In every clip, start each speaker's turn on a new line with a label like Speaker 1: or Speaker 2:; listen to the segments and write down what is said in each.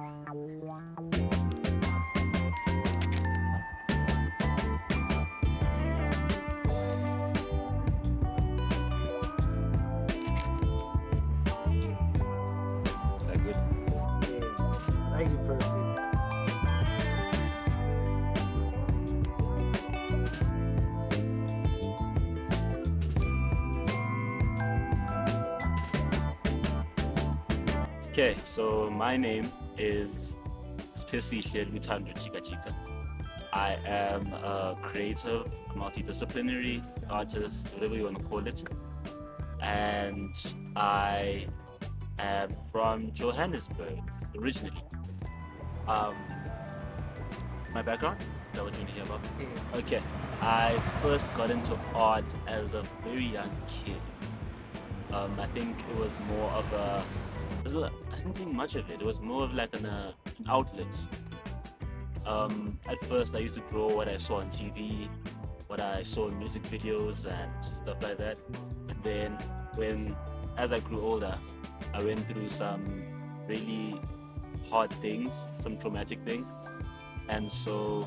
Speaker 1: Is that good?
Speaker 2: Yeah, it's actually perfect.
Speaker 1: Okay, so my name is Spesihle Lutando Chika. I am a creative, multidisciplinary artist, whatever you want to call it, and I am from Johannesburg originally. Um, my background? Is that what you want to hear about?
Speaker 2: Yeah.
Speaker 1: Okay, I first got into art as a very young kid. I think it was more of a. I didn't think much of it. It was more of like an outlet. At first, I used to draw what I saw on TV, what I saw in music videos, and stuff like that. And then, as I grew older, I went through some really hard things, some traumatic things, and so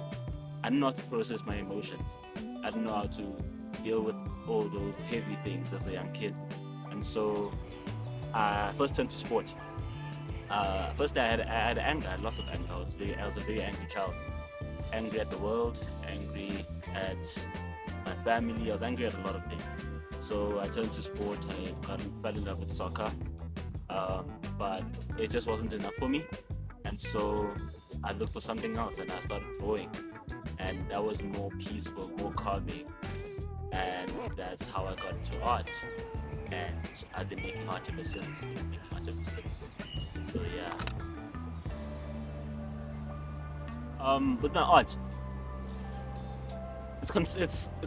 Speaker 1: I didn't know how to process my emotions. I didn't know how to deal with all those heavy things as a young kid, and so I first turned to sport. First, I had anger. I had lots of anger. I was a very angry child. Angry at the world, angry at my family. I was angry at a lot of things. So I turned to sport. Fell in love with soccer, but it just wasn't enough for me. And so I looked for something else, and I started drawing. And that was more peaceful, more calming. And that's how I got into art. And I've been making art ever since. So yeah. With my art, it's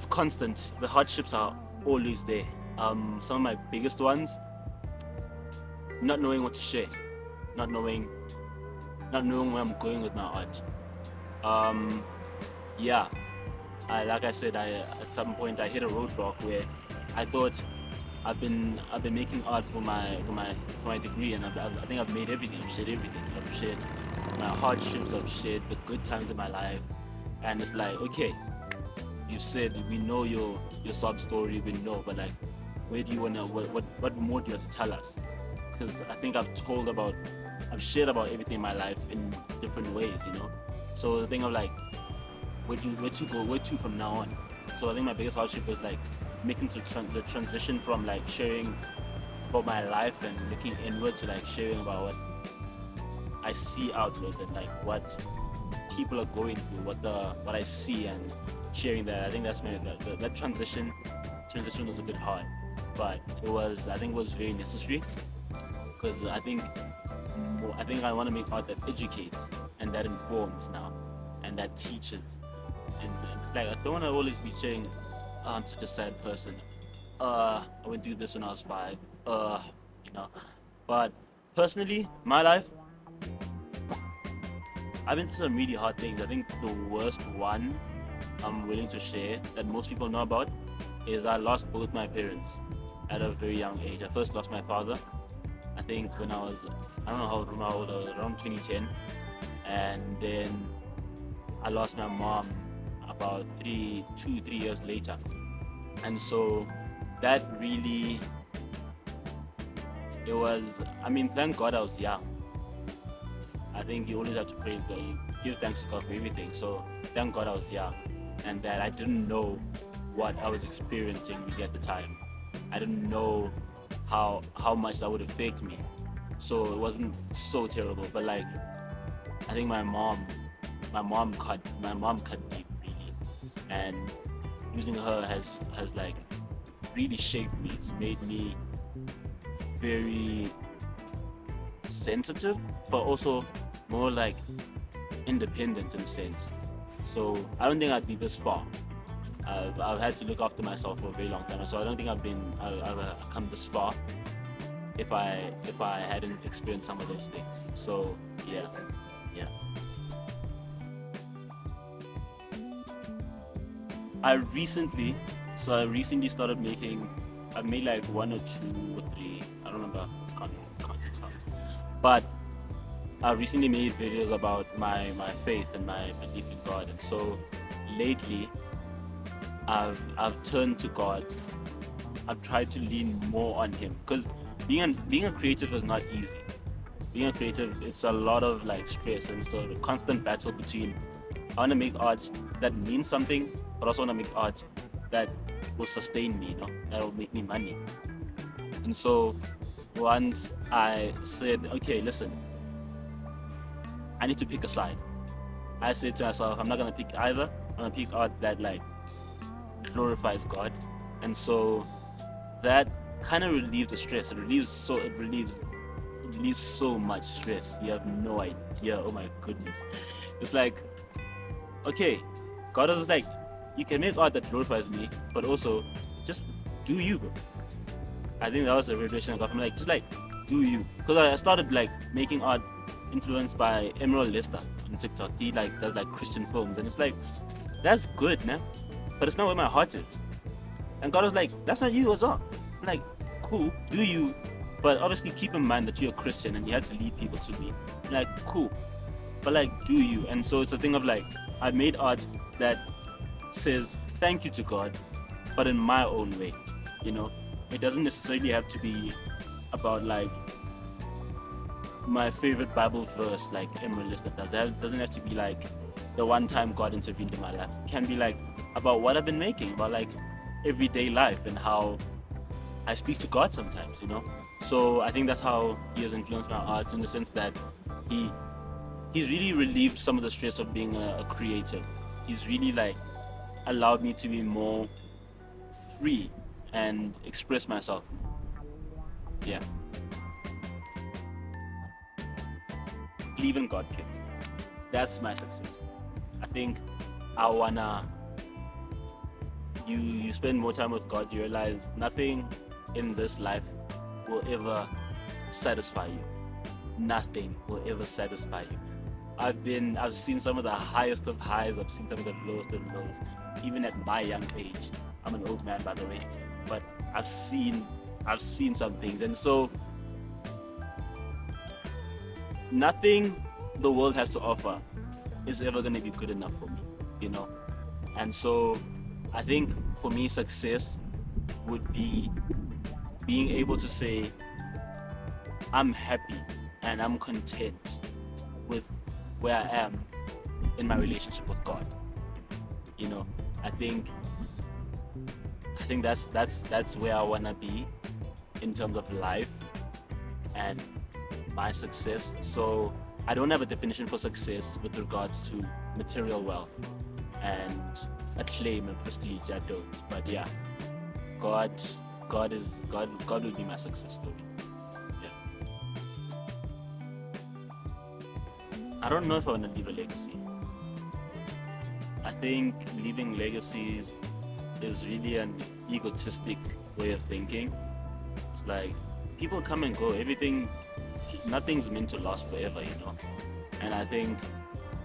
Speaker 1: constant. The hardships are always there. Some of my biggest ones, not knowing what to share, not knowing, not knowing where I'm going with my art. Yeah, like I said, at some point I hit a roadblock where I thought I've been making art for my degree, and I think I've made everything. I've shared everything. I've shared my hardships. I've shared the good times in my life, and it's like, okay, you said we know your sub story, we know, but like, where do you wanna what more do you have to tell us? Because I think I've shared about everything in my life in different ways, you know. So the thing of like, where to from now on? So I think my biggest hardship was like making the transition from like sharing about my life and looking inward to like sharing about what I see outwards and like what people are going through, what I see, and sharing that. I think that's that transition was a bit hard, but I think it was very necessary because I think I want to make art that educates and that informs now and that teaches. And it's like I don't want to always be saying, oh, I'm such a sad person. I went through this when I was 5. You know. But personally, my life, I've been through some really hard things. I think the worst one I'm willing to share that most people know about is I lost both my parents at a very young age. I first lost my father, I think when I don't know how old I was, around 2010. And then I lost my mom about 3 years later. And so that really, it was, I mean, thank God I was young. I think you always have to pray God, you give thanks to God for everything. So thank God I was young and that I didn't know what I was experiencing really at the time. I didn't know how much that would affect me. So it wasn't so terrible. But like, I think my mom cut deep really, and losing her has like really shaped me. It's made me very sensitive, but also more like independent in a sense. So I don't think I'd be this far. I've had to look after myself for a very long time, so I don't think I've come this far if I hadn't experienced some of those things. So yeah, yeah. I recently started making. I made like 1 or 2 or 3. I don't remember. Can't count. But I recently made videos about my faith and my belief in God, and so lately I've turned to God. I've tried to lean more on Him because being a creative is not easy. Being a creative, it's a lot of like stress, and so a constant battle between I want to make art that means something, but also want to make art that will sustain me, that will make me money. And so once I said, okay, listen, I need to pick a side. I said to myself, I'm not gonna pick either. I'm gonna pick art that like glorifies God, and so that kind of relieves the stress. It relieves so much stress. You have no idea. Oh my goodness, it's like okay, God is like, you can make art that glorifies me, but also just do you, bro. I think that was a revelation I got from like just like do you, because I started like making art influenced by Emerald Lester on TikTok. He like does like Christian films, and it's like that's good, man, but it's not where my heart is. And God was like, that's not you as well. I'm like, cool, do you, but obviously keep in mind that you're a Christian and you have to lead people to me. I'm like, cool, but like, do you? And so it's a thing of like, I made art that says thank you to God, but in my own way. You know, it doesn't necessarily have to be about like my favorite Bible verse, like Emerald List does. That doesn't have to be like the one time God intervened in my life. It can be like about what I've been making, about like everyday life and how I speak to God sometimes. So I think that's how He has influenced my art, in the sense that He's really relieved some of the stress of being a creative. He's really like allowed me to be more free and express myself. Yeah. Believe in God, kids. That's my success. I think I wanna you spend more time with God, you realize nothing in this life will ever satisfy you. Nothing will ever satisfy you. I've seen some of the highest of highs, I've seen some of the lowest of lows, even at my young age. I'm an old man, by the way, but I've seen some things, and so nothing the world has to offer is ever going to be good enough for me. And so I think for me, success would be being able to say I'm happy and I'm content with where I am in my relationship with God. I think that's where I wanna be in terms of life and my success. So I don't have a definition for success with regards to material wealth and acclaim and prestige. I don't. But yeah, God would be my success story. I don't know if I want to leave a legacy. I think leaving legacies is really an egotistic way of thinking. It's like people come and go. Nothing's meant to last forever, And I think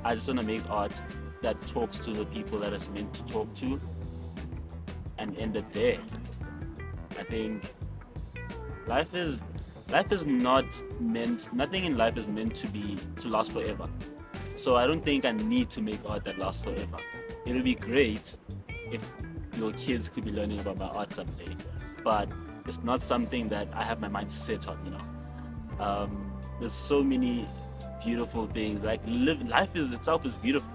Speaker 1: I just want to make art that talks to the people that it's meant to talk to and end it there. I think nothing in life is meant to last forever. So I don't think I need to make art that lasts forever. It would be great if your kids could be learning about my art someday, but it's not something that I have my mind set on. There's so many beautiful things. Like life itself is beautiful.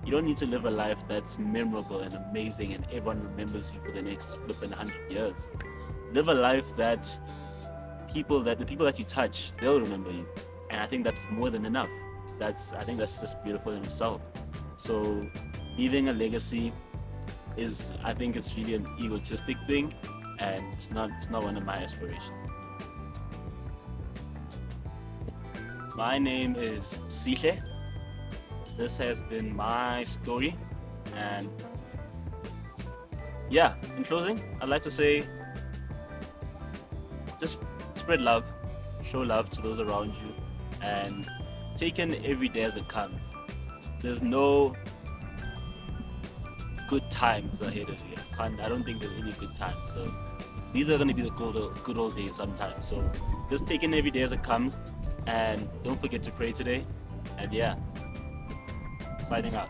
Speaker 1: You don't need to live a life that's memorable and amazing and everyone remembers you for the next flipping 100 years. Live a life that the people that you touch, they'll remember you. And I think that's more than enough. I think that's just beautiful in itself. So leaving a legacy I think it's really an egotistic thing, and it's not one of my aspirations. My name is Sihle. This has been my story, and yeah, in closing, I'd like to say just spread love, show love to those around you, and take in every day as it comes. There's no good times ahead of you. I don't think there's any good times. So these are going to be the good old days sometimes. So just take in every day as it comes, And don't forget to pray today. And yeah, signing out.